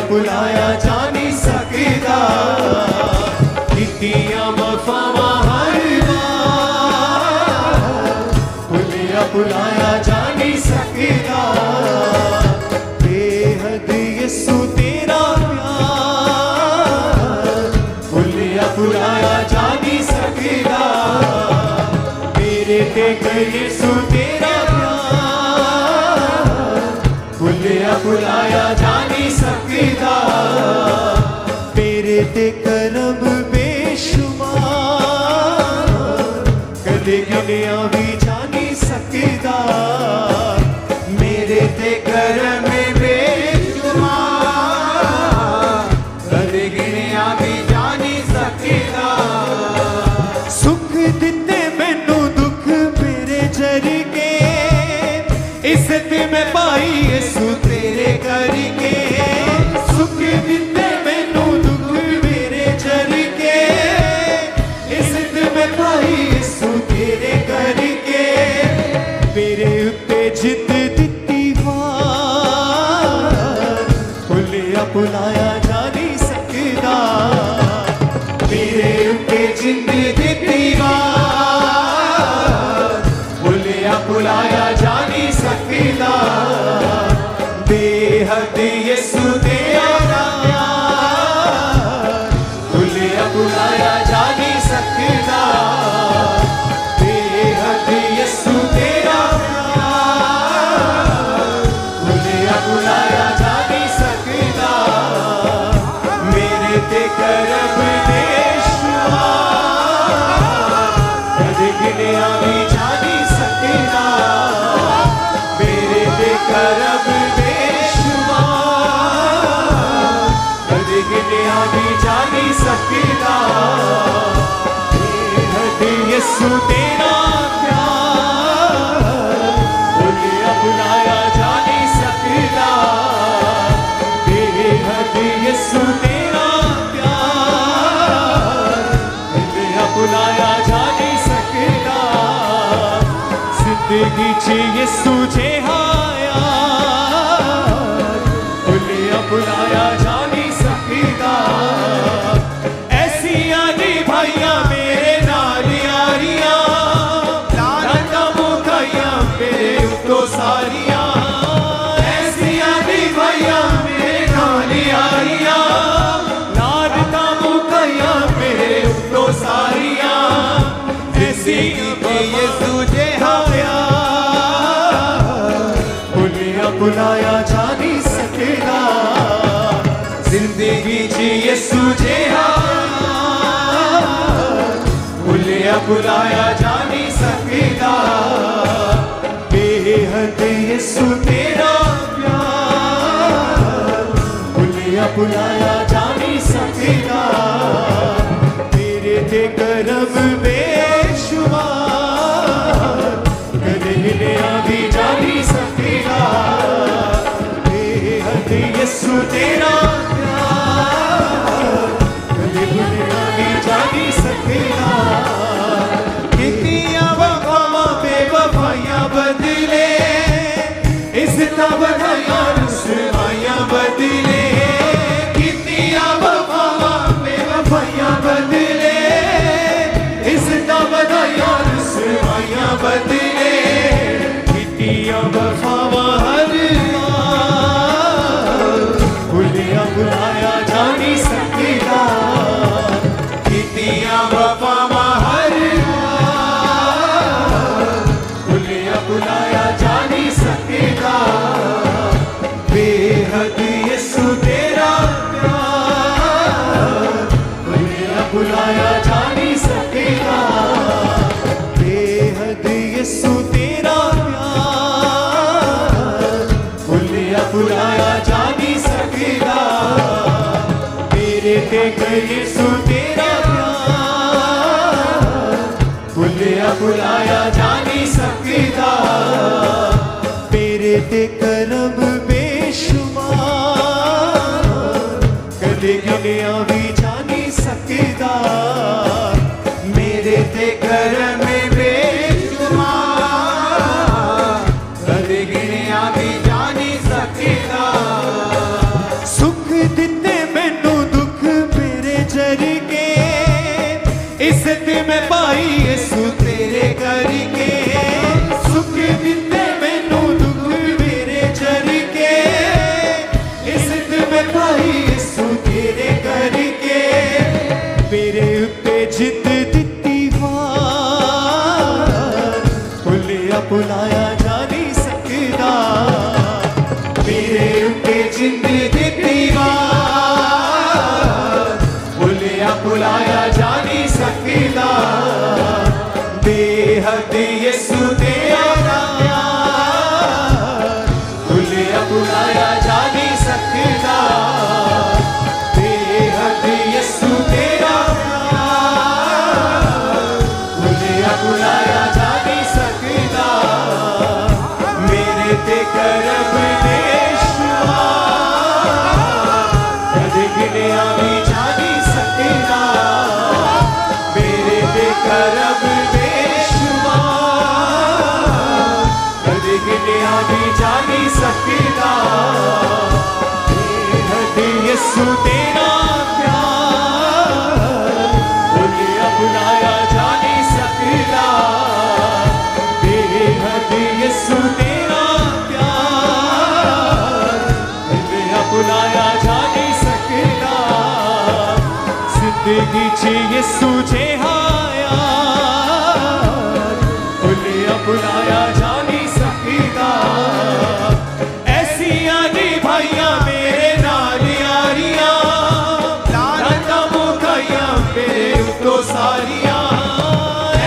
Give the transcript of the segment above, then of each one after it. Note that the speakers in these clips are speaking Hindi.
भुलाया जा नहीं सकदा, कीतियां वफावां हर बार भुलिया भुलाया जा नहीं सकदा। बेहद यीशु तेरा प्यार भुलिया भुलाया जा नहीं सकदा। मेरे ते यीशु तेरा भुलिया भुलाया जा नहीं सकदा। तेरे ते करम बेशुमार कदे गिनिया भी जा नहीं सकदा। मेरे ते करम बेशुमार कदे गिनिया भी जा नहीं सकदा। सुख दिते मैनू दुख मेरे जरिए, इज्जत में पाई यीशु तेरे करके। सुख दिते मैनू दुख मेरे जरिए, इज्जत में पाई यीशु तेरे करके। मेरे उत्ते जित दिती वार भुलिया भुलाया जा नहीं सकदा। मेरे उत्ते जित दिती वार भुलिया भुलाया जा नहीं सकदा। बेहद यीशु तेरा प्यार भुलिया भुलाया जा नहीं सकदा। बेहद यीशु तेरा प्यार भुलिया भुलाया जा नहीं सकदा। मेरे ते करम बेशुमार कदे गिनिया भी जा नहीं सकदा। मेरे ते करम बेशुमार कदे गिनिया भी जा नहीं सकदा। बेहद यीशु तेरा प्यार भुलिया भुलाया जा नहीं सकदा। बेहद यीशु तेरा प्यार भुलिया भुलाया जा नहीं सकदा। जिंदगी च यीशु जिहा यार भुलिया भुलाया जा नहीं सकदा। ऐसियां दी भाइयां मेरे नाल यारियां, लानतां मुकाइयां मेरे उत्तों सारियां। ऐसियां दी भाइयां मेरे नाल यारियां, लानतां मुकाइयां मेरे उत्तों सारियां। ऐसी यीशु जिहा भुलिया भुलाया जा नहीं सकदा। जिंदगी जी यीशु जिहा भुलिया भुलाया जा नहीं सकदा। बेहद यीशु तेरा प्यार भुलिया भुलाया जा नहीं सकदा। तेरे ते करम बेशुमार कदे गिनिया भी जा नहीं सकदा। बेहद यीशु तेरा प्यार कदे गिनिया भी जा नहीं सकदा। कीतियां वफावां बेवफाइयां बदले, इज्जतां बढ़ाइयां रुसवाइयां बदले। कीतियां वफावां बेवफाइयां बदले, इज्जतां बढ़ाइयां रुसवाइयां बदले। कीतियां वफावां हर बार भुलिया भुलाया जा नहीं सकदा। कीतियां वफावां हर बार भुलिया भुलाया जा नहीं सकदा। बेहद यीशु तेरा प्यार भुलिया भुलाया जा नहीं सकदा। बेहद यीशु तेरा प्यार भुलिया भुलाया जा नहीं सकदा। मेरे ते यीशु तेरा प्यार भुलिया भुलाया जा नहीं सकदा। मेरे ते करम बेशुमार कदे गिनिया भी जा नहीं सकदा। मेरे ते करम बेशुमार कदे गिनिया भी जा नहीं सकदा। सुख इज्जत में पाई यसू तेरे करके सुख दिते मैनू दुख मेरे चर के इज्जत में पाई यसू तेरे करके मेरे उत्ते जिद दिती वार भुलिया भुलाया जा नहीं सकदा मेरे उत्ते जिद दिती वार भुलिया भुलाया जा नहीं सकदा बेहद यसू तेरा प्यार भुलिया भुलाया जा नहीं सकदा बेहद यसू तेरा प्यार भुलिया भुलाया जा नहीं सकदा मेरे ते करम ने कद गिनिया भी जा नहीं सकदा मेरे ते करम गिनिया भी जा नहीं सकदा बेहद यसू तेरा प्यार भुलिया भुलाया जा नहीं सकदा बेहद यसू तेरा प्यार भुलिया भुलाया जा नहीं सकदा जिंदगी च यसू जिहा यार भुलिया भुलाया जा नहीं सकदा ऐसियां दी भाइयां मेरे नाल यारियां लानतां मुकाइयां मेरे उत्तों सारियां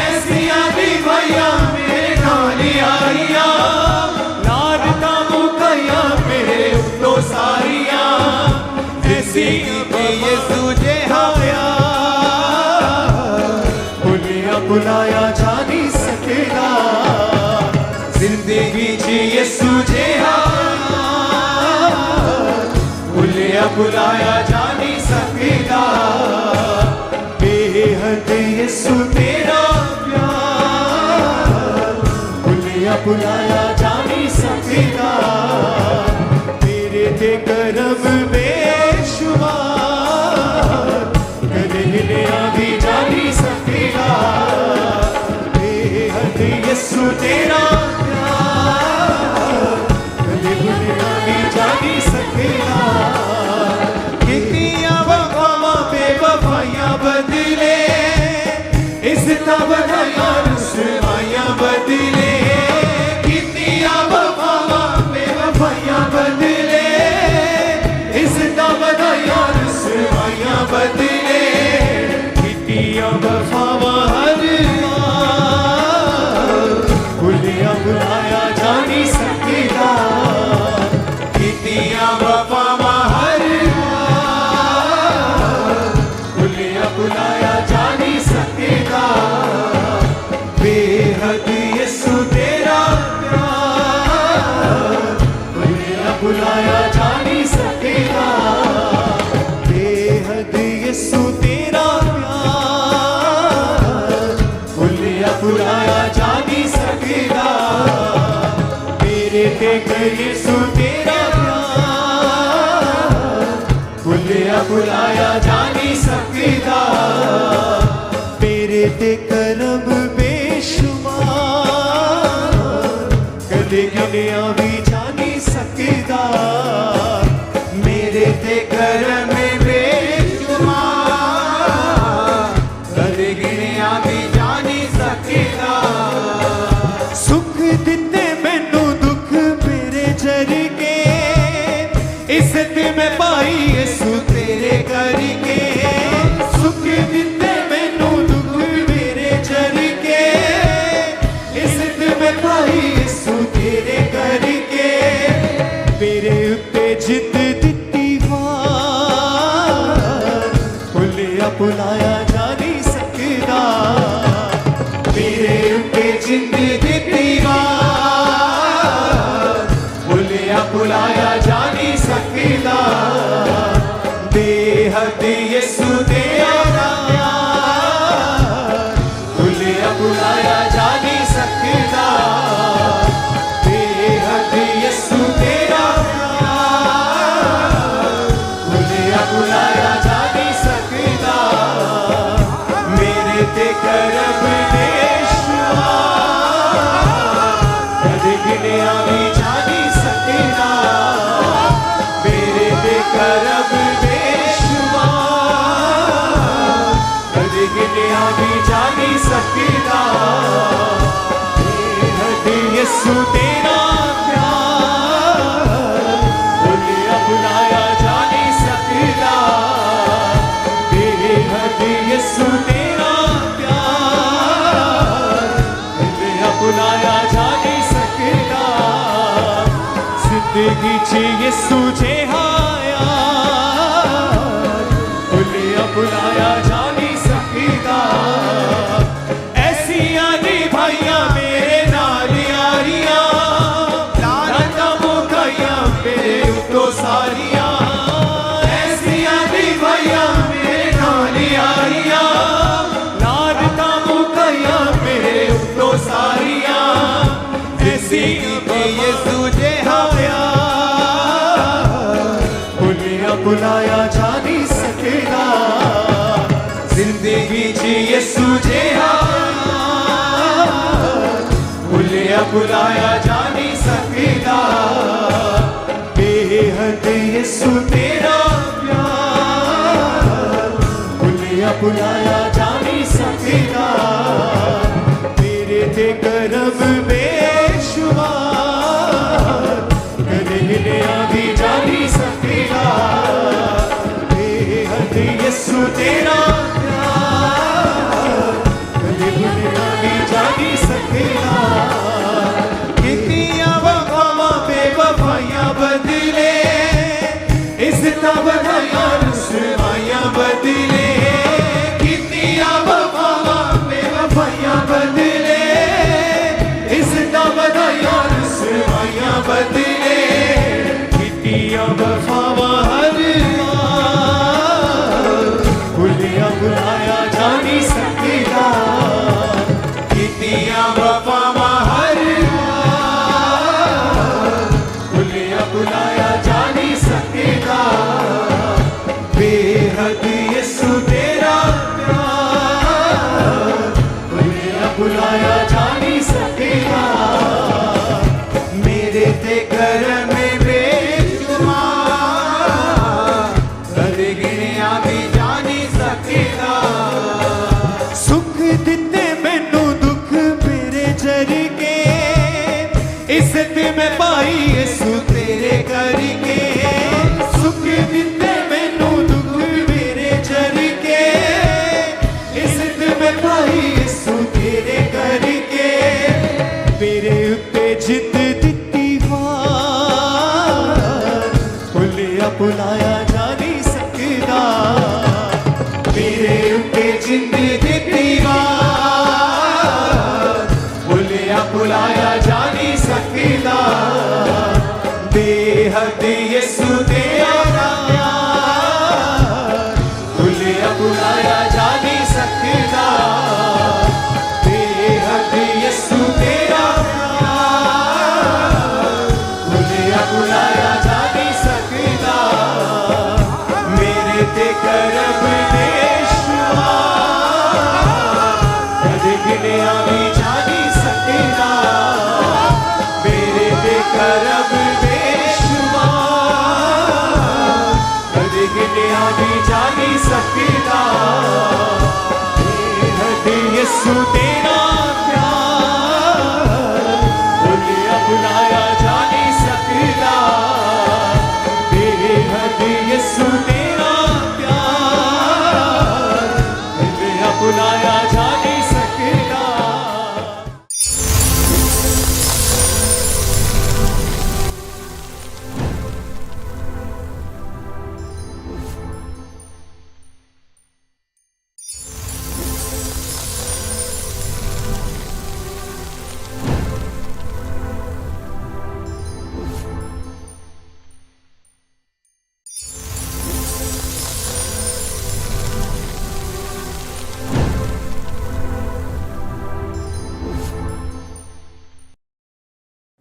ऐसियां दी भाइयां मेरे नाल यारियां लानतां मुकाइयां मेरे उत्तों सारियां ऐसियां दी यसू जिहा यार भुलिया भुलाया जा नहीं सकदा जिंदगी जी यसू जिहा भुलिया भुलाया जा नहीं सकदा बेहद यसू तेरा प्यार भुलिया भुलाया जा नहीं सकदा तेरे ते करम बेशुमार कदे गिनिया भी जा नहीं सकदा बेहद यसू तेरा बदले इज्जत बढ़ाया रुसवाइयां बदले कितिया वफावा बेवफाइयां बदले इज्जत बढ़ाया रुसवाइयां बदले कितिया वफावा हर भुलिया भुलाया जा नहीं सकदा कितिया वफावा हर भुलाया जा नहीं सकदा बेहद यसू तेरा प्यार भुलिया भुलाया जा नहीं सकदा बेहद यसू तेरा प्यार भुलिया भुलाया जा नहीं सकदा मेरे ते यसू तेरा प्यार भुलिया भुलाया जा नहीं सकदा तेरे ते करम बेशुमार कदे गिनिया भी जा नहीं सकदा मेरे ते करम बेशुमार कदे गिनिया भी जा नहीं सकदा सुख दिते मैनू दुख मेरे जर के इज्जत में पाई यसू तेरे करके सुख दिते मैनू दुख मेरे चर के इज्जत में पाई यसू तेरे करके ते करम ने कदे गिनिया भी जा नहीं सकदा मेरे ते करम ने कदे गिनिया भी जा नहीं सकदा यीशु तेरा प्यार भुलिया भुलाया जा नहीं सकदा बेहद यीशु तेरा प्यार भुलिया भुलाया जा नहीं सकदा जिंदगी च यीशु जिहा यार भुलिया भुलाया जा नहीं सकदा ऐसियां दी भाइयां मेरे नाल यारियां लानतां मुकाइयां मेरे उत्तों सारियां ऐसियां दी भाइयां मेरे नाल यारियां लानतां मुकाइयां मेरे उत्तों सारियां ऐसी भी यीशु जिहा प्यार भुलिया भुलाया जा नहीं सकदा जिंदगी च यीशु जिहा भुलिया भुलाया जा नहीं सकदा बेहद यीशु तेरा प्यार भुलिया भुलाया जा नहीं सकदा तेरे ते करम बेशुमार कदे गिनिया भी जा नहीं सकदा बेहद यीशु तेरा प्यार कदे गिनिया भी जा नहीं सकदा कितनियां वफावां बेवफाइयां बदले इज़्ज़तां बढ़ाइयां रुसवाइयां बदले कितनियां वफावां बेवफाइयां बदले इज़्ज़तां बढ़ाइयां रुसवाइयां बदले कितनियां वफावां हर बार भुलिया भुलाया जा नहीं सकदा कितनियां वफावां हर बार भुलिया भुलाया जा नहीं सकदा बेहद यीशु तेरा प्यार भुलिया भुलाया जा नहीं सकदा मेरे ते करम बेशुमार कदे गिनिया भी जा नहीं सकदा सुख दिते मैनू दुख मेरे जरिए इज्जत में पाई यीशु तेरे करके सुख दिते मैनू दुख मेरे जरिए इज्जत में पाई यीशु तेरे करके मेरे उत्ते जित दित्ती वार भुलिया भुलाया जा नहीं सकदा मेरे उत्ते जित दित्ती वार भुलिया भुलाया जा नहीं सकदा बेहद यीशु तेरा प्यार भुलिया भुलाया जा नहीं सकदा बेहद यीशु तेरा प्यार भुलिया भुलाया जा नहीं सकदा मेरे ते करम बेशुमार कदे गिनिया भी जा नहीं सकदा मेरे ते करम बेशुमार कदे गिनिया भी जा नहीं सकदा बेहद यीशु तेरा प्यार भुलिया भुलाया जा नहीं सकदा बेहद यीशु तेरा प्यार भुलिया भुलाया जा नहीं सकदा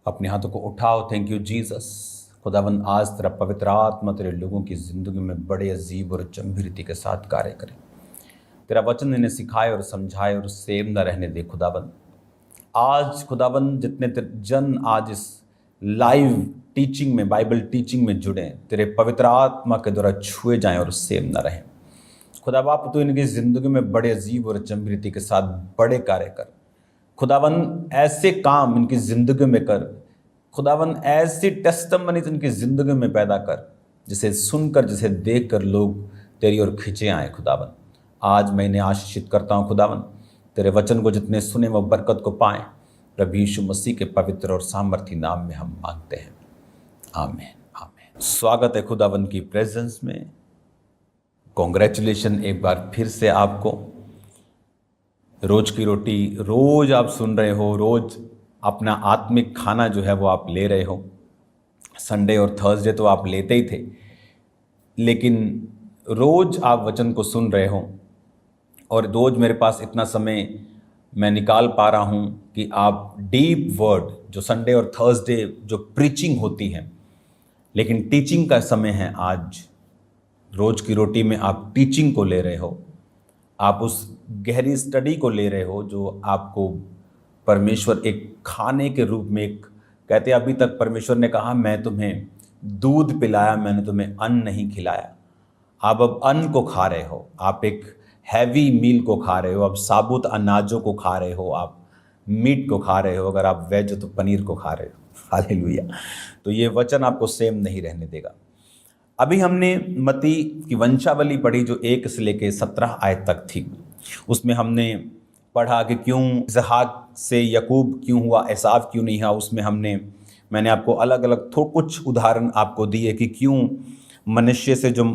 अपने हाथों को उठाओ। Thank you Jesus. खुदावंद आज तेरा पवित्र आत्मा तेरे लोगों की ज़िंदगी में बड़े अजीब और गंभीरता के साथ कार्य करे। तेरा वचन इन्हें सिखाए और समझाए और सेम न रहने दे खुदाबंद। आज खुदाबंद जितने जन आज इस लाइव टीचिंग में, बाइबल टीचिंग में जुड़े, तेरे पवित्र आत्मा के द्वारा छुए जाएं और सेम न रहें। खुदा बाप तो इनकी ज़िंदगी में बड़े अजीब और अचंभ रीति के साथ बड़े कार्य कर खुदाबंद, ऐसे काम इनकी ज़िंदगी में कर खुदाबंद, ऐसी टेस्टिमनीज इनकी ज़िंदगी में पैदा कर जिसे सुनकर, जिसे देखकर लोग तेरी ओर खिंचे आए खुदाबंद। आज मैं इन्हें आशीषित करता हूँ खुदाबंद, तेरे वचन को जितने सुने वो बरकत को पाएं। प्रभु यीशु मसीह के पवित्र और सामर्थी नाम में हम मांगते हैं, आमीन आमीन। स्वागत है खुदाबंद की प्रेजेंस में। कॉन्ग्रेचुलेशन एक बार फिर से आपको। रोज की रोटी रोज आप सुन रहे हो, रोज अपना आत्मिक खाना जो है वो आप ले रहे हो। संडे और थर्सडे तो आप लेते ही थे, लेकिन रोज आप वचन को सुन रहे हो और रोज मेरे पास इतना समय मैं निकाल पा रहा हूँ कि आप डीप वर्ड जो संडे और थर्सडे जो प्रीचिंग होती है, लेकिन टीचिंग का समय है आज। रोज की रोटी में आप टीचिंग को ले रहे हो, आप उस गहरी स्टडी को ले रहे हो जो आपको परमेश्वर एक खाने के रूप में, एक कहते अभी तक परमेश्वर ने कहा मैं तुम्हें दूध पिलाया, मैंने तुम्हें अन्न नहीं खिलाया। आप अब अन्न को खा रहे हो, आप एक हैवी मील को खा रहे हो, अब साबुत अनाजों को खा रहे हो, आप मीट को खा रहे हो, अगर आप वेज हो तो पनीर को खा रहे हो। हालेलुया। तो ये वचन आपको सेम नहीं रहने देगा। अभी हमने मत्ती की वंशावली पढ़ी जो 1 से लेकर 17 आयत तक थी। उसमें हमने पढ़ा कि क्यों इसहाक से याकूब क्यों हुआ, एसाव क्यों नहीं हुआ। उसमें मैंने आपको अलग अलग कुछ उदाहरण आपको दिए कि क्यों मनुष्य से जो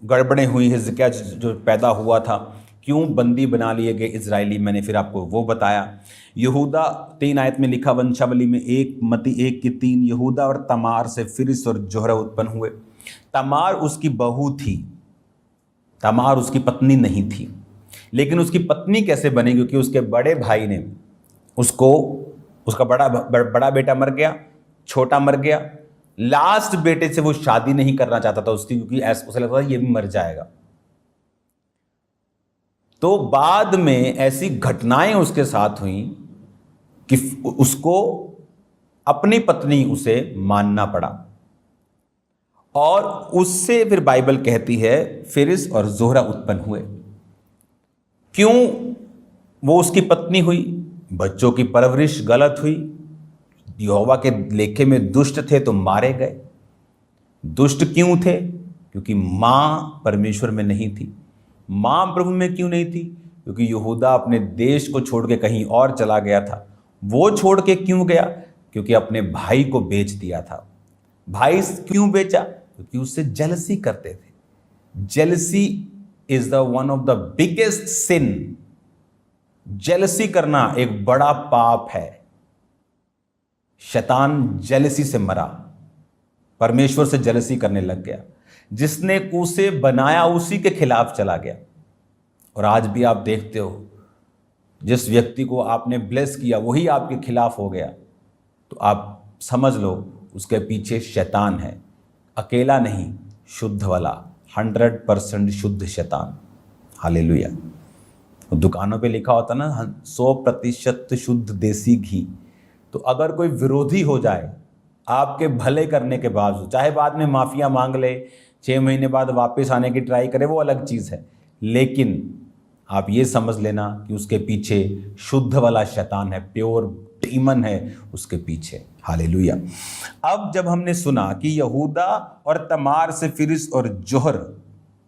गड़बड़ें हुई, हिजकिय्याह जो पैदा हुआ था, क्यों बंदी बना लिए गए इजरायली, मैंने फिर आपको वो बताया। यहूदा 3 आयत में लिखा वंशावली में, मत्ती 1 की 3, यहूदा और तमार से फिरिस और जोहरा उत्पन्न हुए। तमार उसकी बहू थी, तमार उसकी पत्नी नहीं थी। लेकिन उसकी पत्नी कैसे बनी? क्योंकि उसके बड़े भाई ने उसका बड़ा बेटा मर गया, छोटा मर गया, लास्ट बेटे से वो शादी नहीं करना चाहता था उसकी, क्योंकि उसे लगता था ये भी मर जाएगा। तो बाद में ऐसी घटनाएं उसके साथ हुई कि उसको अपनी पत्नी उसे मानना पड़ा, और उससे फिर बाइबल कहती है फिरिस और जोहरा उत्पन्न हुए। क्यों वो उसकी पत्नी हुई? बच्चों की परवरिश गलत हुई, यहोवा के लेखे में दुष्ट थे तो मारे गए। दुष्ट क्यों थे? क्योंकि मां परमेश्वर में नहीं थी। मां प्रभु में क्यों नहीं थी? क्योंकि यहूदा अपने देश को छोड़ के कहीं और चला गया था। वो छोड़ के क्यों गया? क्योंकि अपने भाई को बेच दिया था। भाई क्यों बेचा? क्योंकि उससे जेलसी करते थे। Jealousy is the one of the biggest sin. Jealousy करना एक बड़ा पाप है। शैतान जेलसी से मरा, परमेश्वर से जेलसी करने लग गया। जिसने उसे बनाया उसी के खिलाफ चला गया। और आज भी आप देखते हो, जिस व्यक्ति को आपने ब्लेस किया वही आपके खिलाफ हो गया, तो आप समझ लो उसके पीछे शैतान है। अकेला नहीं, शुद्ध वाला, 100% शुद्ध शैतान। हालेलुया। दुकानों पे लिखा होता ना 100% शुद्ध देसी घी। तो अगर कोई विरोधी हो जाए आपके भले करने के बावजूद, चाहे बाद में माफिया मांग ले, 6 महीने बाद वापस आने की ट्राई करे, वो अलग चीज़ है, लेकिन आप ये समझ लेना कि उसके पीछे शुद्ध वाला शैतान है, प्योर डीमन है उसके पीछे। हालेलुया। अब जब हमने सुना कि यहूदा और तमार से फिरिस और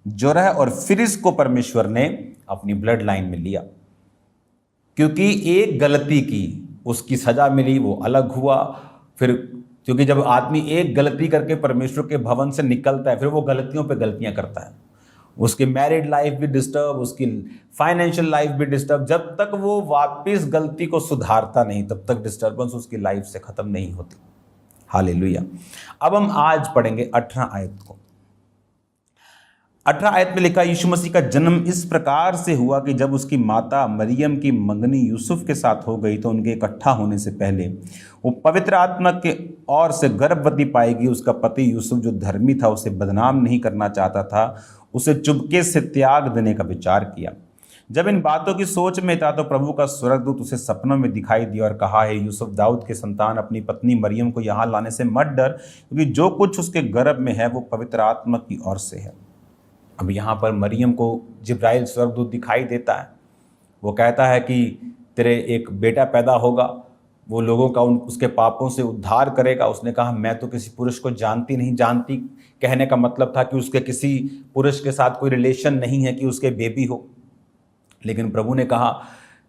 जोरह और फिरिस को परमेश्वर ने अपनी ब्लड लाइन में लिया, क्योंकि एक गलती की उसकी सजा मिली, वो अलग हुआ। फिर क्योंकि जब आदमी एक गलती करके परमेश्वर के भवन से निकलता है, फिर वो गलतियों पे गलतियां करता है। उसकी मैरिड लाइफ भी डिस्टर्ब, उसकी फाइनेंशियल लाइफ भी डिस्टर्ब। जब तक वो वापस गलती को सुधारता नहीं, तब तक डिस्टर्बेंस उसकी लाइफ से खत्म नहीं होती। हालेलुया। अब हम आज पढ़ेंगे 18 आयत को। 18 आयत में लिखा, यीशु मसीह का जन्म इस प्रकार से हुआ कि जब उसकी माता मरियम की मंगनी यूसुफ के साथ हो गई, तो उनके इकट्ठा होने से पहले वो पवित्र आत्मा के ओर से गर्भवती पाएगी। उसका पति यूसुफ जो धर्मी था, उसे बदनाम नहीं करना चाहता था, उसे चुपके से त्याग देने का विचार किया। जब इन बातों की सोच में था तो प्रभु का स्वर्गदूत उसे सपनों में दिखाई दिया और कहा, है यूसुफ, दाऊद के संतान, अपनी पत्नी मरियम को यहाँ लाने से मत डर, क्योंकि जो कुछ उसके गर्भ में है वो पवित्र आत्मा की ओर से है। अब यहाँ पर मरियम को जिब्राइल स्वर्गदूत दिखाई देता है। वो कहता है कि तेरे एक बेटा पैदा होगा, वो लोगों का उसके पापों से उद्धार करेगा। उसने कहा, मैं तो किसी पुरुष को नहीं जानती। कहने का मतलब था कि उसके किसी पुरुष के साथ कोई रिलेशन नहीं है कि उसके बेबी हो। लेकिन प्रभु ने कहा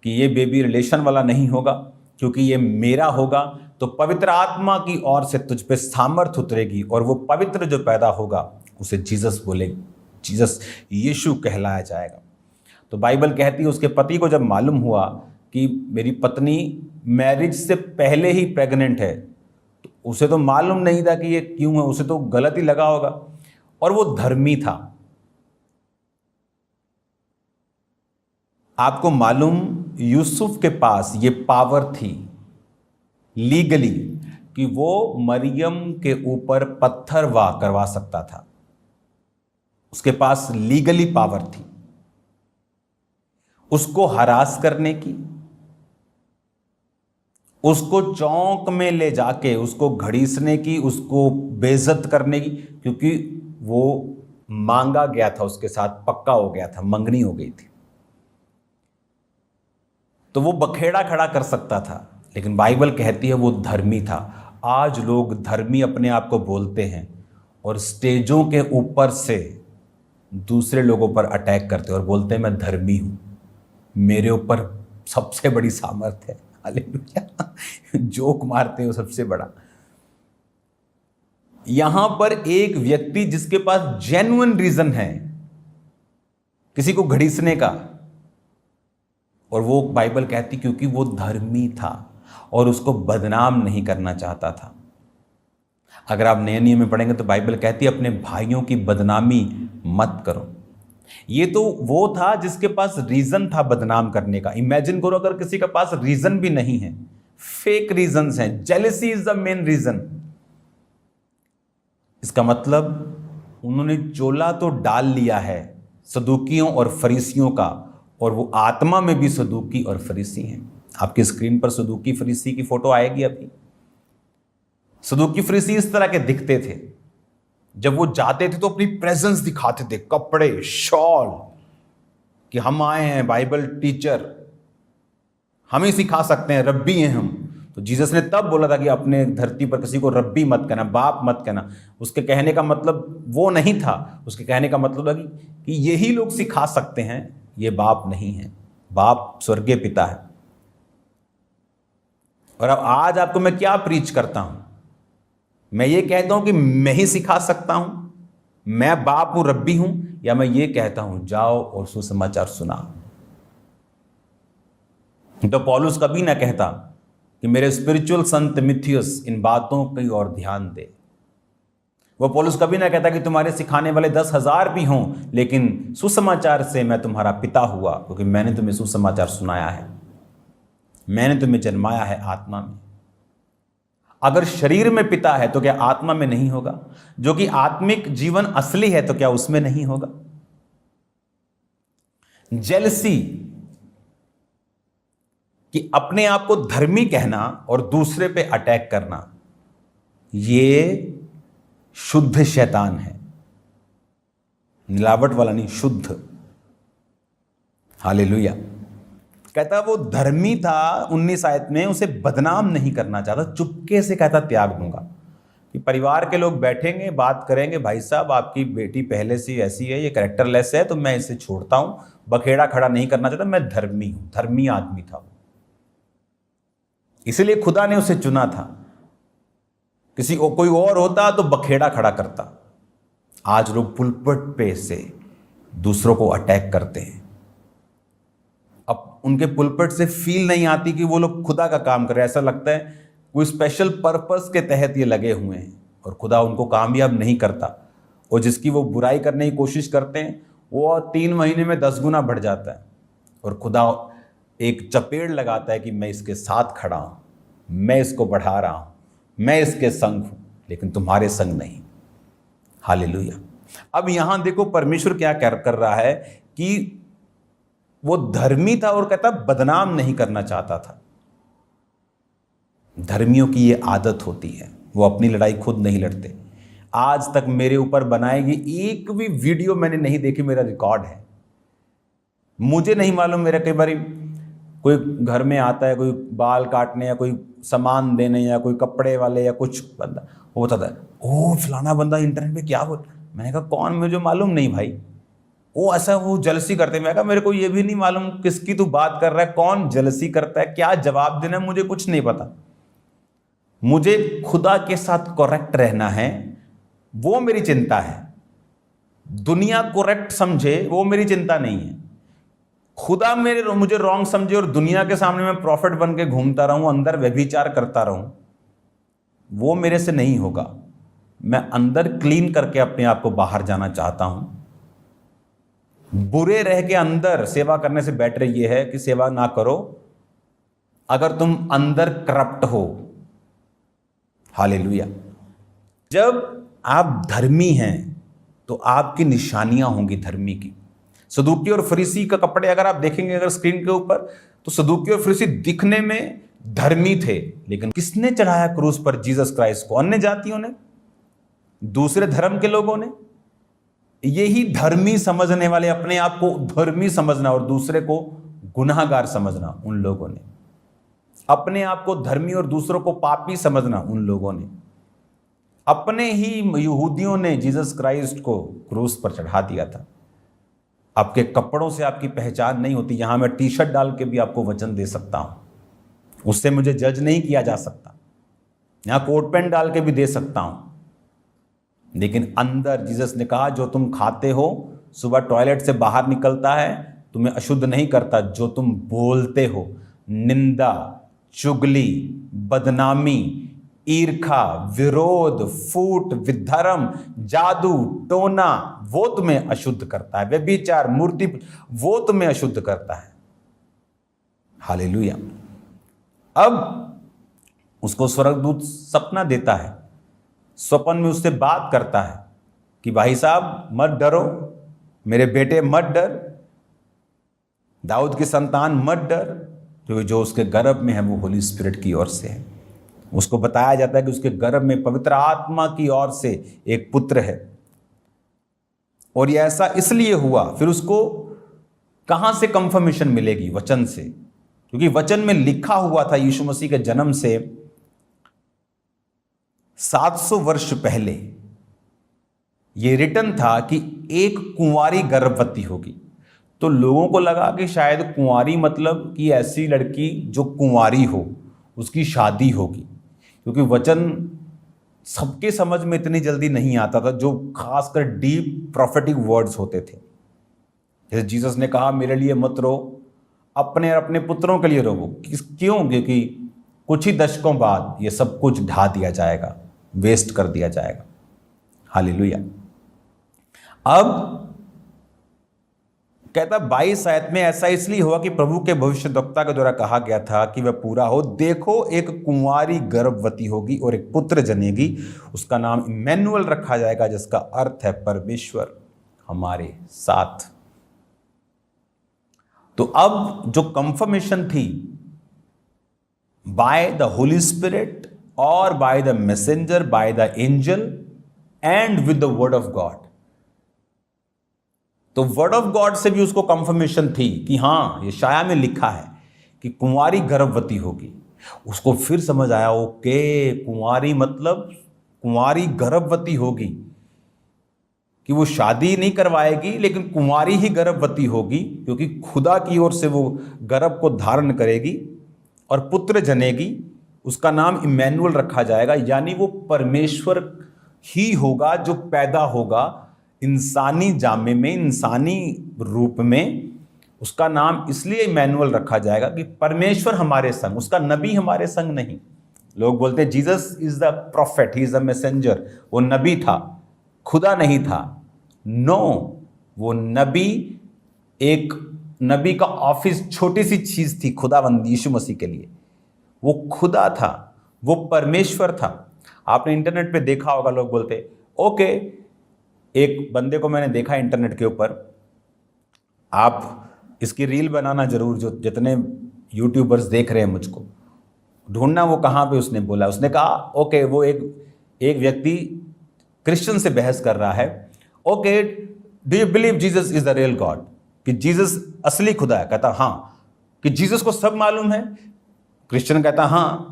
कि ये बेबी रिलेशन वाला नहीं होगा, क्योंकि ये मेरा होगा, तो पवित्र आत्मा की ओर से तुझ पे सामर्थ उतरेगी और वो पवित्र जो पैदा होगा उसे जीसस बोलेगी, जीसस यीशु कहलाया जाएगा। तो बाइबल कहती है उसके पति को जब मालूम हुआ कि मेरी पत्नी मैरिज से पहले ही प्रेग्नेंट है, तो उसे तो मालूम नहीं था कि ये क्यों है, उसे तो गलत ही लगा होगा। और वो धर्मी था। आपको मालूम, यूसुफ के पास ये पावर थी लीगली कि वो मरियम के ऊपर पत्थर वाह करवा सकता था। उसके पास लीगली पावर थी उसको हरास करने की, उसको चौक में ले जाके उसको घड़ीसने की, उसको बेइज्जत करने की, क्योंकि वो मांगा गया था, उसके साथ पक्का हो गया था, मंगनी हो गई थी। तो वो बखेड़ा खड़ा कर सकता था, लेकिन बाइबल कहती है वो धर्मी था। आज लोग धर्मी अपने आप को बोलते हैं और स्टेजों के ऊपर से दूसरे लोगों पर अटैक करते हैं और बोलते हैं मैं धर्मी हूं, मेरे ऊपर सबसे बड़ी सामर्थ है। हालेलुया। जोक मारते हो सबसे बड़ा। यहां पर एक व्यक्ति जिसके पास जेन्युइन रीजन है किसी को घड़ीसने का, और वो बाइबल कहती क्योंकि वो धर्मी था और उसको बदनाम नहीं करना चाहता था। अगर आप नए नियम में पढ़ेंगे तो बाइबल कहती है अपने भाइयों की बदनामी मत करो। ये तो वो था जिसके पास रीजन था बदनाम करने का। इमेजिन करो अगर किसी के पास रीजन भी नहीं है, फेक रीजंस हैं, jealousy is the main reason. इसका मतलब उन्होंने चोला तो डाल लिया है सदूकियों और फरीसियों का, और वो आत्मा में भी सदूकी और फरीसी हैं। आपकी स्क्रीन पर सदूकी फरीसी की फोटो आएगी अभी। सदूकी फरीसी इस तरह के दिखते थे। जब वो जाते थे तो अपनी प्रेजेंस दिखाते थे, कपड़े, शॉल, कि हम आए हैं बाइबल टीचर, हम ही सिखा सकते हैं, रब्बी हैं हम। तो जीसस ने तब बोला था कि अपने धरती पर किसी को रब्बी मत कहना, बाप मत कहना। उसके कहने का मतलब वो नहीं था। उसके कहने का मतलब था कि यही लोग सिखा सकते हैं, ये बाप नहीं है, बाप स्वर्गीय पिता है। और अब आज आपको मैं क्या प्रीच करता हूं? मैं ये कहता हूं कि मैं ही सिखा सकता हूं, मैं बाप हूं, रब्बी हूं, या मैं ये कहता हूं जाओ और सुसमाचार सुनाओ। तो पौलुस कभी ना कहता कि मेरे स्पिरिचुअल सन तिमुथियुस इन बातों की ओर ध्यान दे। वो पौलुस कभी ना कहता कि तुम्हारे सिखाने वाले 10,000 भी हों, लेकिन सुसमाचार से मैं तुम्हारा पिता हुआ, क्योंकि मैंने तुम्हें सुसमाचार सुनाया है, मैंने तुम्हें जन्माया है आत्मा में। अगर शरीर में पिता है तो क्या आत्मा में नहीं होगा? जो कि आत्मिक जीवन असली है तो क्या उसमें नहीं होगा? जेलसी कि अपने आप को धर्मी कहना और दूसरे पे अटैक करना, ये शुद्ध शैतान है, मिलावट वाला नहीं, शुद्ध। हालेलुया। कहता वो धर्मी था 19 आयत में, उसे बदनाम नहीं करना चाहता, चुपके से कहता त्याग दूंगा। कि परिवार के लोग बैठेंगे, बात करेंगे, भाई साहब आपकी बेटी पहले से ऐसी है, ये कैरेक्टरलेस है, तो मैं इसे छोड़ता हूं, बखेड़ा खड़ा नहीं करना चाहता, मैं धर्मी हूं। धर्मी आदमी था, इसलिए खुदा ने उसे चुना था। किसी को कोई और होता तो बखेड़ा खड़ा करता। आज लोग पुलपट पे से दूसरों को अटैक करते हैं। अब उनके पुलपट से फील नहीं आती कि वो लोग खुदा का काम कर रहे हैं। ऐसा लगता है कोई स्पेशल पर्पस के तहत ये लगे हुए हैं और खुदा उनको कामयाब नहीं करता। और जिसकी वो बुराई करने की कोशिश करते हैं वो 3 महीने में 10 गुना बढ़ जाता है। और खुदा एक चपेड़ लगाता है कि मैं इसके साथ खड़ा हूं, मैं इसको बढ़ा रहा हूं, मैं इसके संग हूं, लेकिन तुम्हारे संग नहीं। हालेलुया। अब यहां देखो परमेश्वर क्या कर रहा है कि वो धर्मी था और कहता बदनाम नहीं करना चाहता था। धर्मियों की ये आदत होती है, वो अपनी लड़ाई खुद नहीं लड़ते। आज तक मेरे ऊपर बनाएगी एक भी वीडियो मैंने नहीं देखी, मेरा रिकॉर्ड है। मुझे नहीं मालूम, मेरा कई बार कोई घर में आता है, कोई बाल काटने या कोई सामान देने या कोई कपड़े वाले या कुछ बंदा, वो बताता है ओ फलाना बंदा इंटरनेट पे क्या बोल। मैंने कहा कौन, मुझे मालूम नहीं भाई। वो ऐसा वो जलसी करते। मैं कहा मेरे को ये भी नहीं मालूम किसकी तू बात कर रहा है, कौन जलसी करता है, क्या जवाब देना है, मुझे कुछ नहीं पता। मुझे खुदा के साथ करेक्ट रहना है, वो मेरी चिंता है। दुनिया करेक्ट समझे वो मेरी चिंता नहीं है। खुदा मुझे रॉन्ग समझे और दुनिया के सामने मैं प्रॉफिट बन के घूमता रहूं, अंदर व्यभिचार करता रहूं, वो मेरे से नहीं होगा। मैं अंदर क्लीन करके अपने आप को बाहर जाना चाहता हूं। बुरे रह के अंदर सेवा करने से बेटर ये है कि सेवा ना करो अगर तुम अंदर करप्ट हो। हालेलुया। जब आप धर्मी हैं तो आपकी निशानियां होंगी धर्मी की। सदूकी और फरीसी का कपड़े अगर आप देखेंगे अगर स्क्रीन के ऊपर, तो सदूकी और फरीसी दिखने में धर्मी थे, लेकिन किसने चढ़ाया क्रूस पर जीसस क्राइस्ट को? अन्य जातियों ने, दूसरे धर्म के लोगों ने। यही धर्मी समझने वाले, अपने आप को धर्मी समझना और दूसरे को गुनाहगार समझना, उन लोगों ने। अपने आप को धर्मी और दूसरों को पापी समझना, उन लोगों ने। अपने ही यहूदियों ने जीसस क्राइस्ट को क्रूस पर चढ़ा दिया था। आपके कपड़ों से आपकी पहचान नहीं होती। यहां मैं टी शर्ट डाल के भी आपको वचन दे सकता हूं, उससे मुझे जज नहीं किया जा सकता। यहां कोट पैंट डाल के भी दे सकता हूं, लेकिन अंदर जीसस ने कहा जो तुम खाते हो, सुबह टॉयलेट से बाहर निकलता है, तुम्हें अशुद्ध नहीं करता। जो तुम बोलते हो, निंदा, चुगली, बदनामी, ईर्खा, विरोध, फूट, विधर्म, जादू टोना, वो तुम्हें अशुद्ध करता है। व्यभिचार, मूर्ति, वो तुम्हें अशुद्ध करता है। हालेलुया। अब उसको स्वर्गदूत सपना देता है, स्वप्न में उससे बात करता है कि भाई साहब मत डरो, मेरे बेटे मत डर, दाऊद की संतान मत डर, क्योंकि जो उसके गर्भ में है वो होली स्पिरिट की ओर से है। उसको बताया जाता है कि उसके गर्भ में पवित्र आत्मा की ओर से एक पुत्र है। और ये ऐसा इसलिए हुआ। फिर उसको कहां से कंफर्मेशन मिलेगी? वचन से, क्योंकि वचन में लिखा हुआ था यीशु मसीह के जन्म से 700 वर्ष पहले ये रिटन था कि एक कुंवारी गर्भवती होगी। तो लोगों को लगा कि शायद कुंवारी मतलब कि ऐसी लड़की जो कुंवारी हो, उसकी शादी होगी, क्योंकि वचन सबके समझ में इतनी जल्दी नहीं आता था, जो खासकर डीप प्रोफेटिक वर्ड्स होते थे। जैसे जीसस ने कहा मेरे लिए मत रो, अपने और अपने पुत्रों के लिए रोवो। क्यों? क्योंकि कुछ ही दशकों बाद ये सब कुछ ढा दिया जाएगा, वेस्ट कर दिया जाएगा। हालेलुया। अब कहता 22 आयत में ऐसा इसलिए हुआ कि प्रभु के भविष्यद्वक्ता के द्वारा कहा गया था कि वह पूरा हो। देखो एक कुंवारी गर्भवती होगी और एक पुत्र जनेगी, उसका नाम इम्मैनुअल रखा जाएगा, जिसका अर्थ है परमेश्वर हमारे साथ। तो अब जो कंफर्मेशन थी बाय द होली स्पिरिट और by the messenger, by the angel and with the word of God, तो वर्ड ऑफ गॉड से भी उसको कंफर्मेशन थी कि हां, ये शाया में लिखा है कि कुंवारी गर्भवती होगी। उसको फिर समझ आया, ओके कुंवारी मतलब कुंवारी गर्भवती होगी, कि वो शादी नहीं करवाएगी लेकिन कुंवारी ही गर्भवती होगी, क्योंकि खुदा की ओर से वो गर्भ को धारण करेगी और पुत्र जनेगी, उसका नाम इम्मैनुअल रखा जाएगा। यानी वो परमेश्वर ही होगा जो पैदा होगा इंसानी जामे में, इंसानी रूप में। उसका नाम इसलिए इम्मैनुअल रखा जाएगा कि परमेश्वर हमारे संग, उसका नबी हमारे संग नहीं। लोग बोलते हैं Jesus is the profit, he is the messenger. वो नबी था, खुदा नहीं था। नो, वो नबी, एक नबी का ऑफिस छोटी सी चीज थी खुदावंद यीशु मसीह के लिए। वो खुदा था, वो परमेश्वर था। आपने इंटरनेट पे देखा होगा, लोग बोलते ओके एक बंदे को मैंने देखा इंटरनेट के ऊपर, आप इसकी रील बनाना जरूर, जो जितने यूट्यूबर्स देख रहे हैं मुझको, ढूंढना वो कहाँ पे उसने बोला। उसने कहा ओके, वो एक व्यक्ति क्रिश्चियन से बहस कर रहा है, okay do you believe Jesus is the real God, कि जीसस असली खुदा है। कहता हाँ। कि जीसस को सब मालूम है। क्रिश्चियन कहता हाँ।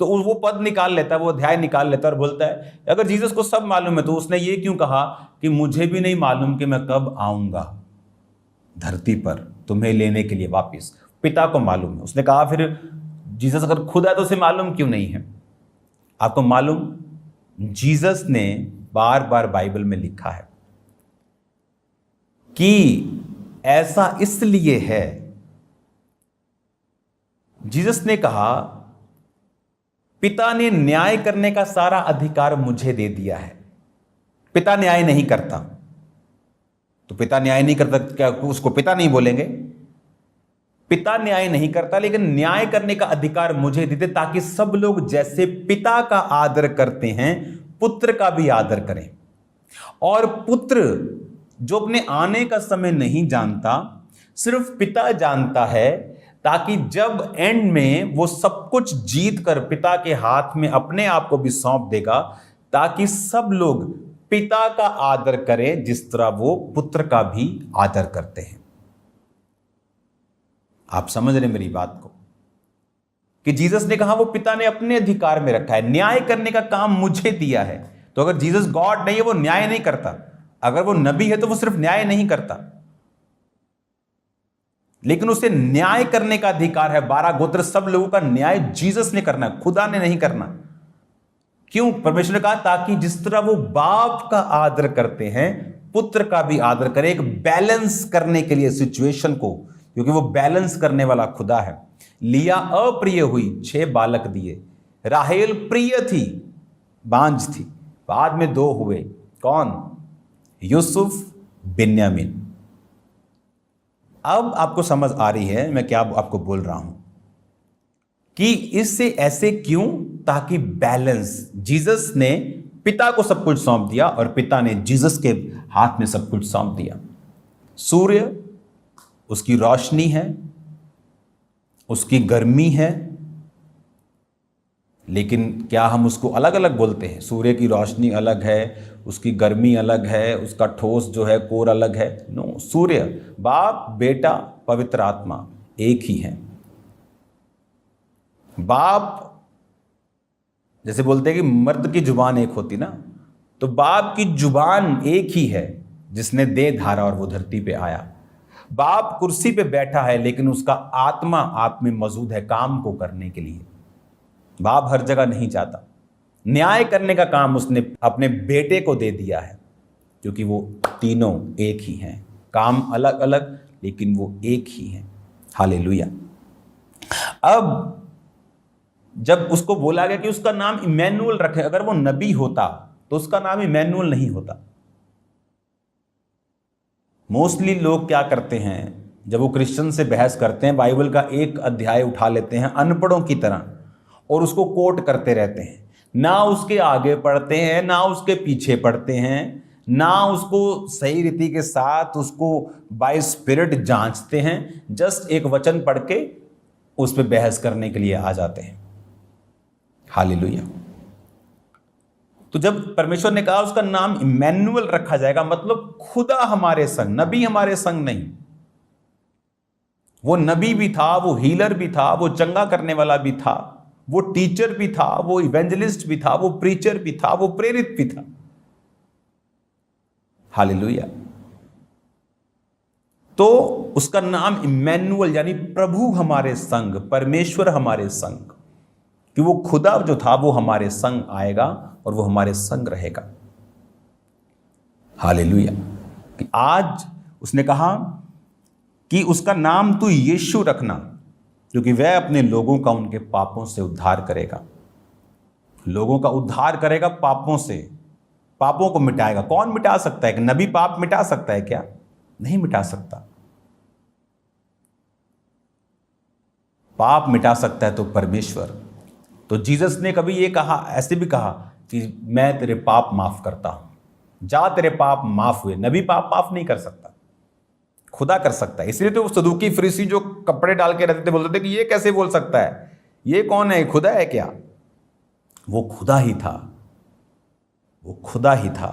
तो वो पद निकाल लेता है, वो अध्याय निकाल लेता है और बोलता है अगर जीसस को सब मालूम है तो उसने ये क्यों कहा कि मुझे भी नहीं मालूम कि मैं कब आऊंगा धरती पर तुम्हें लेने के लिए वापिस, पिता को मालूम है। उसने कहा फिर जीसस अगर खुदा है तो उसे मालूम क्यों नहीं है? आपको मालूम, जीसस ने बार बार बाइबल में लिखा है कि ऐसा इसलिए है। जीसस ने कहा पिता ने न्याय करने का सारा अधिकार मुझे दे दिया है। पिता न्याय नहीं करता, तो पिता न्याय नहीं करता, क्या उसको पिता नहीं बोलेंगे? पिता न्याय नहीं करता, लेकिन न्याय करने का अधिकार मुझे देते, ताकि सब लोग जैसे पिता का आदर करते हैं पुत्र का भी आदर करें। और पुत्र जो अपने आने का समय नहीं जानता, सिर्फ पिता जानता है, ताकि जब एंड में वो सब कुछ जीत कर पिता के हाथ में अपने आप को भी सौंप देगा, ताकि सब लोग पिता का आदर करें जिस तरह वो पुत्र का भी आदर करते हैं। आप समझ रहे मेरी बात को? कि जीसस ने कहा वो पिता ने अपने अधिकार में रखा है, न्याय करने का काम मुझे दिया है। तो अगर जीसस गॉड नहीं है, वो न्याय नहीं करता। अगर वो नबी है तो वो सिर्फ न्याय नहीं करता, लेकिन उसे न्याय करने का अधिकार है। 12 गोत्र सब लोगों का न्याय जीसस ने करना है, खुदा ने नहीं करना। क्यों? परमेश्वर ने कहा ताकि जिस तरह वो बाप का आदर करते हैं पुत्र का भी आदर करें, एक बैलेंस करने के लिए सिचुएशन को, क्योंकि वो बैलेंस करने वाला खुदा है। लिया अप्रिय हुई, 6 बालक दिए। राहेल प्रिय थी, बांझ थी, बाद में 2 हुए। कौन? यूसुफ, बिन्यामीन। अब आपको समझ आ रही है मैं क्या आपको बोल रहा हूं कि इससे ऐसे क्यों? ताकि बैलेंस। जीसस ने पिता को सब कुछ सौंप दिया और पिता ने जीसस के हाथ में सब कुछ सौंप दिया। सूर्य उसकी रोशनी है, उसकी गर्मी है, लेकिन क्या हम उसको अलग अलग बोलते हैं? सूर्य की रोशनी अलग है, उसकी गर्मी अलग है, उसका ठोस जो है कोर अलग है। नो, सूर्य, बाप, बेटा, पवित्र आत्मा एक ही है। बाप, जैसे बोलते हैं कि मर्द की जुबान एक होती ना, तो बाप की जुबान एक ही है जिसने देह धारा और वो धरती पे आया। बाप कुर्सी पे बैठा है, लेकिन उसका आत्मा आप में मौजूद है काम को करने के लिए। बाप हर जगह नहीं जाता। न्याय करने का काम उसने अपने बेटे को दे दिया है, क्योंकि वो तीनों एक ही हैं, काम अलग अलग लेकिन वो एक ही हैं। हालेलुया। अब जब उसको बोला गया कि उसका नाम इमैनुअल रखे, अगर वो नबी होता तो उसका नाम इमैनुअल नहीं होता। मोस्टली लोग क्या करते हैं, जब वो क्रिश्चियन से बहस करते हैं, बाइबल का एक अध्याय उठा लेते हैं अनपढ़ों की तरह और उसको कोट करते रहते हैं। ना उसके आगे पढ़ते हैं, ना उसके पीछे पढ़ते हैं, ना उसको सही रीति के साथ उसको बाय स्पिरिट जांचते हैं। जस्ट एक वचन पढ़ के उस पर बहस करने के लिए आ जाते हैं। हालेलुया। तो जब परमेश्वर ने कहा उसका नाम इमैनुअल रखा जाएगा, मतलब खुदा हमारे संग, नबी हमारे संग नहीं। वो नबी भी था, वो हीलर भी था, वो चंगा करने वाला भी था, वो टीचर भी था, वो इवेंजलिस्ट भी था, वो प्रीचर भी था, वो प्रेरित भी था। हालेलुया। तो उसका नाम इमैनुअल यानी प्रभु हमारे संग, परमेश्वर हमारे संग, कि वो खुदा जो था वो हमारे संग आएगा और वो हमारे संग रहेगा। हालेलुया। कि आज उसने कहा कि उसका नाम तू यीशु रखना, क्योंकि वह अपने लोगों का उनके पापों से उद्धार करेगा। लोगों का उद्धार करेगा पापों से, पापों को मिटाएगा। कौन मिटा सकता है? कि नबी पाप मिटा सकता है क्या? नहीं मिटा सकता। पाप मिटा सकता है तो परमेश्वर। तो जीसस ने कभी ये कहा, ऐसे भी कहा कि मैं तेरे पाप माफ करता हूं। जा तेरे पाप माफ हुए। नबी पाप माफ नहीं कर सकता, खुदा कर सकता है। इसलिए तो वो सदूकी फरीसी जो कपड़े डाल के रहते थे बोलते थे कि ये कैसे बोल सकता है, ये कौन है, खुदा है क्या? वो खुदा ही था, वो खुदा ही था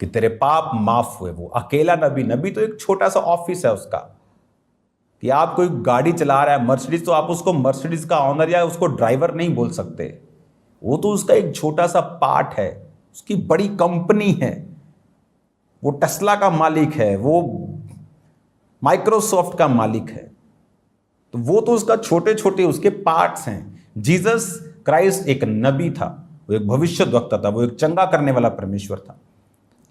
कि तेरे पाप माफ हुए। वो अकेला नबी, नबी तो एक छोटा सा ऑफिस है उसका, कि आप कोई गाड़ी चला रहा है मर्सिडीज, तो आप उसको मर्सिडीज का ऑनर या उसको ड्राइवर नहीं बोल सकते। वो तो उसका एक छोटा सा पार्ट है, उसकी बड़ी कंपनी है। वो टेस्ला का मालिक है, वो माइक्रोसॉफ्ट का मालिक है। तो वो तो उसका छोटे छोटे उसके पार्ट्स हैं। जीसस क्राइस्ट एक नबी था, वो एक भविष्यद्वक्ता था, वो एक चंगा करने वाला परमेश्वर था,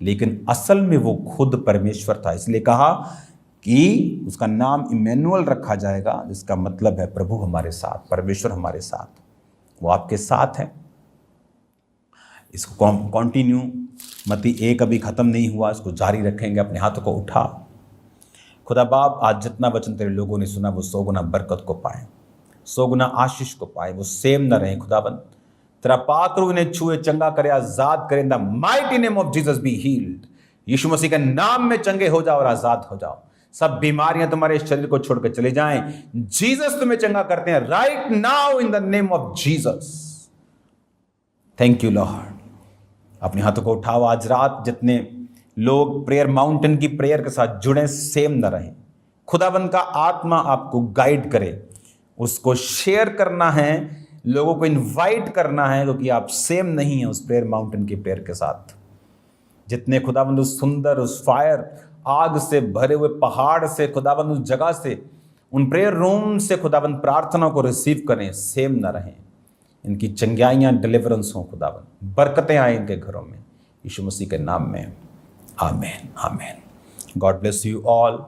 लेकिन असल में वो खुद परमेश्वर था। इसलिए कहा कि उसका नाम इमैनुअल रखा जाएगा, जिसका मतलब है प्रभु हमारे साथ, परमेश्वर हमारे साथ। वो आपके साथ है। इसको कंटिन्यू, मत्ती 1 अभी खत्म नहीं हुआ, इसको जारी रखेंगे। अपने हाथों को उठा। खुदा बाप, आज जितना वचन तेरे लोगों ने सुना वो 100 गुना बरकत को पाए, 100 गुना आशीष को पाए, वो सेम न रहे। खुदाबंद तेरा पात्र उन्हें छुए, चंगा करे, आजाद करे। In the mighty name of Jesus be healed. Yeshu Masih के नाम में चंगे हो जाओ और आजाद हो जाओ। सब बीमारियां तुम्हारे शरीर को छोड़कर चले जाएं। जीसस तुम्हें चंगा करते हैं right now in the name of Jesus. Thank you Lord. अपने हाथों को उठाओ। आज रात जितने लोग प्रेयर माउंटेन की प्रेयर के साथ जुड़े, सेम न रहें। खुदाबंद का आत्मा आपको गाइड करे, उसको शेयर करना है, लोगों को इनवाइट करना है, क्योंकि आप सेम नहीं है उस प्रेयर माउंटेन की प्रेयर के साथ। जितने खुदाबंद उस सुंदर, उस फायर, आग से भरे हुए पहाड़ से, खुदाबंद उस जगह से, उन प्रेयर रूम से खुदाबंद प्रार्थना को रिसीव करें, सेम न रहें। इनकी चंगाइयाँ, डिलीवरेंस हों खुदाबंद, बरकतें आए इनके घरों में, यीशु मसीह के नाम में। Amen, amen. God bless you all.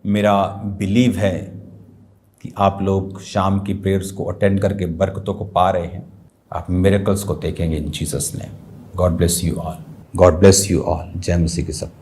मेरा बिलीव है कि आप लोग शाम की प्रेयर्स को अटेंड करके बरकतों को पा रहे हैं। आप मिरेकल्स को देखेंगे इन Jesus name. God bless you all. God bless you all. जय मसीह की सब।